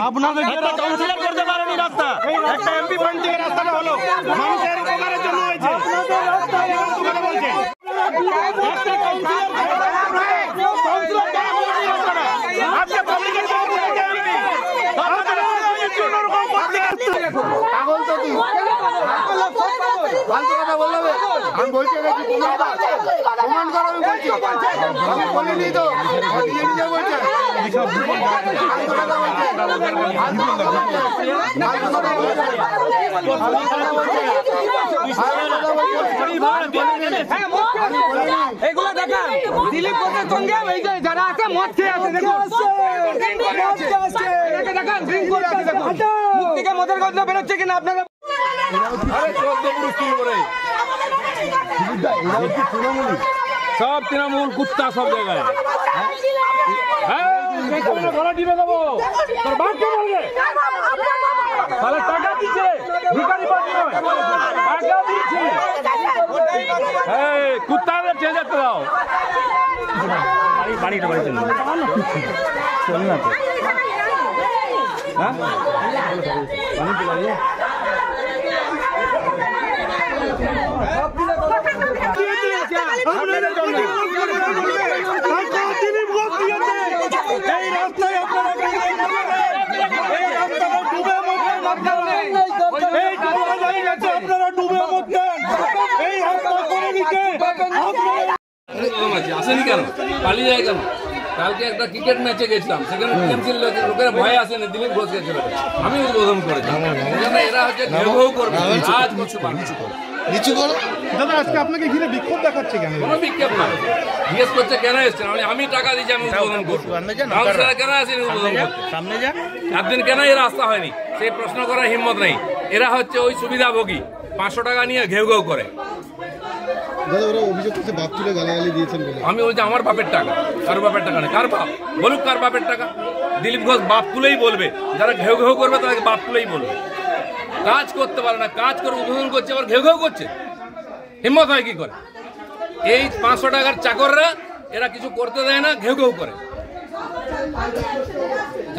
আপনাদের কাউন্সিলর করতে পারেনি রাস্তা, একটা এমপি ফান্ড থেকে রাস্তাটা হলো মানুষের উপকারের জন্য হয়েছে। আমি বলছি প্রমাণ করো, আমি বলছি আমি বলিনি তো বলছে এগুলো দেখা দিলীপ ঘোষের সঙ্গে যারা আছে মদ খেয়ে আছে, মুখ থেকে মদের গন্ধ বেরোচ্ছে কিনা আপনারা? সব তৃণমূল কুত্তা সব জায়গায় টিপে দেবো, তোর বাপকে বলবে তাহলে টাকা দিচ্ছে, ভিখারি পার্টি নয়, টাকা দিচ্ছে। কুত্তাদের চেয়ে যেতে দাও, বাড়িটা বাড়ি চল না তো, হ্যাঁ আসেনি কেন, পালিয়ে যায় কেন? কালকে একটা ক্রিকেট ম্যাচে গেছিলাম, সেখানে লোকেরা ভয় আসেনি, দিলীপ ঘোষ গেছিল, আমি উদ্বোধন করেছি। এরা হচ্ছে ঘেউ করবে, আজ কিছু নিচু করো। দাদা আজকে আপনাকে ঘিরে বিক্ষোভ দেখাচ্ছে কেন? কোনো বিক্ষোভ না, জিজ্ঞেস করছে কেন এসছেন, আমি টাকা দিচ্ছি, আমি উদ্বোধন করবো। কেন আসেনি উদ্বোধন করতে? সামনে যা, একদিন কেন এই রাস্তা হয়নি সেই প্রশ্ন করার হিম্মত নেই। এরা হচ্ছে ওই সুবিধাভোগী, 500 টাকা নিয়ে ঘেউ ঘেউ করে। দাদা ওরা অভিযোগ করছে বাপ তুলে গালাগালি দিয়েছেন বলে। আমি বলছি আমার বাপের টাকা, কার বাপের টাকা নেই, কার বাপ বলুক, কার বাপের টাকা। দিলীপ ঘোষ বাপ তুলেই বলবে, যারা ঘেউ ঘেউ করবে তাদেরকে বাপ তুলেই বলবে। কাজ করতে পারে না, কাজ করে উদ্বোধন করছে, আবার ঘেউ ঘেউ করছে, হিম্মত হয় কি করে? এই 500 টাকার চাকররা এরা কিছু করতে দেয় না, ঘেউ ঘেউ করে।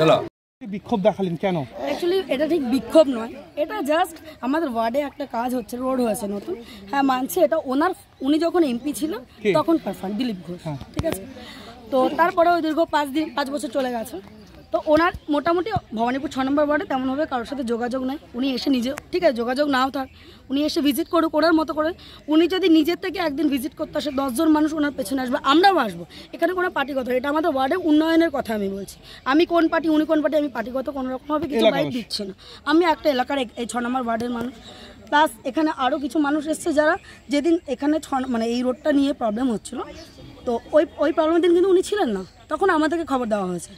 চলো বিক্ষোভ দেখালেন কেন? অ্যাকচুয়ালি এটা ঠিক বিক্ষোভ নয়, এটা জাস্ট আমাদের ওয়ার্ডে একটা কাজ হচ্ছে, রোড হয়েছে নতুন, হ্যাঁ মানছি এটা উনি যখন এমপি ছিল তখন পারফর্ম দিলীপ ঘোষ, ঠিক আছে। তো তারপরে ওই দীর্ঘ 5 বছর চলে গেছে। তো ওনার মোটামুটি ভবানীপুর 6 নম্বর ওয়ার্ডে তেমনভাবে কারোর সাথে যোগাযোগ নাই। উনি এসে নিজে, ঠিক আছে যোগাযোগ নাও থাক, উনি এসে ভিজিট করুক ওনার মতো করে। উনি যদি নিজের থেকে একদিন ভিজিট করতে আসে, 10 জন মানুষ ওনার পেছনে আসবে, আমরাও আসবো। এখানে কোনো পার্টিগত, এটা আমাদের ওয়ার্ডে উন্নয়নের কথা আমি বলছি। আমি কোন পার্টি উনি কোন পার্টি, আমি পার্টিগত কোনোরকমভাবে কিছু বাইক দিচ্ছি না। আমি একটা এলাকার এই 6 নম্বর ওয়ার্ডের মানুষ, প্লাস এখানে আরও কিছু মানুষ এসছে যারা যেদিন এখানে মানে এই রোডটা নিয়ে প্রবলেম হচ্ছিল, তো ওই প্রবলেমের দিন কিন্তু উনি ছিলেন না, তখন আমাদেরকে খবর দেওয়া হয়েছে।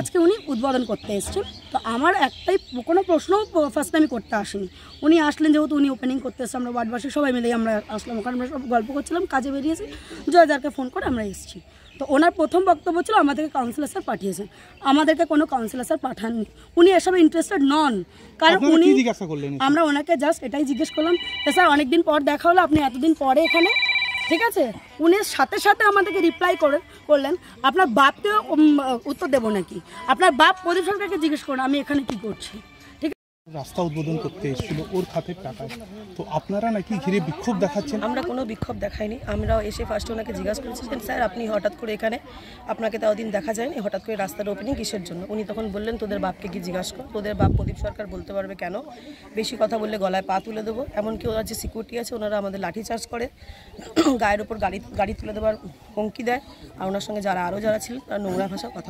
আজকে উনি উদ্বোধন করতে এসেছেন। তো আমার একটাই কোনো প্রশ্ন ফার্স্ট আমি করতে আসিনি, উনি আসলেন যেহেতু উনি ওপেনিং করতে এসেছে, আমরা ওয়ার্ডবাসী সবাই মিলেই আমরা আসলাম, ওখানে আমরা সব গল্প করছিলাম, কাজে বেরিয়েছি, জয়দারকে ফোন করে আমরা এসেছি। তো ওনার প্রথম বক্তব্য ছিল আমাদেরকে কাউন্সিলর স্যার পাঠিয়েছেন, আমাদেরকে কোনো কাউন্সিলর স্যার পাঠাননি, উনি এসবে ইন্টারেস্টেড নন। কারণ উনি, আমরা ওনাকে জাস্ট এটাই জিজ্ঞেস করলাম যে স্যার অনেকদিন পর দেখা হলো, আপনি এতদিন পরে এখানে, ঠিক আছে। উনি সাথে সাথে আমাদেরকে রিপ্লাই করলেন আপনার বাপকে উত্তর দেবো নাকি, আপনার বাপ প্রদীপ সরকারকে জিজ্ঞেস করুন আমি এখানে কি করছি। রাস্তা উদ্বোধন করতে এসেছিল ওর খাতের টাকায়, তো আপনারা নাকি ঘিরে বিক্ষোভ দেখাচ্ছেন? আমরা কোনো বিক্ষোভ দেখাইনি, আমরাও এসে ফার্স্টে ওনাকে জিজ্ঞাসা করেছিলেন স্যার আপনি হঠাৎ করে এখানে, আপনাকে তাও দিন দেখা যায়নি, হঠাৎ করে রাস্তার ওপেনিং কিসের জন্য? উনি তখন বললেন তোদের বাপকে কি জিজ্ঞাসা কর, তোদের বাপ প্রদীপ সরকার বলতে পারবে কেন, বেশি কথা বললে গলায় পা তুলে দেবো। এমনকি ওরা যে সিকিউরিটি আছে ওনারা আমাদের লাঠিচার্জ করে, গায়ের ওপর গাড়ি তুলে দেওয়ার হুমকি দেয়, আর ওনার সঙ্গে যারা আরও যারা ছিলেন তারা নোংরা ভাষা কথা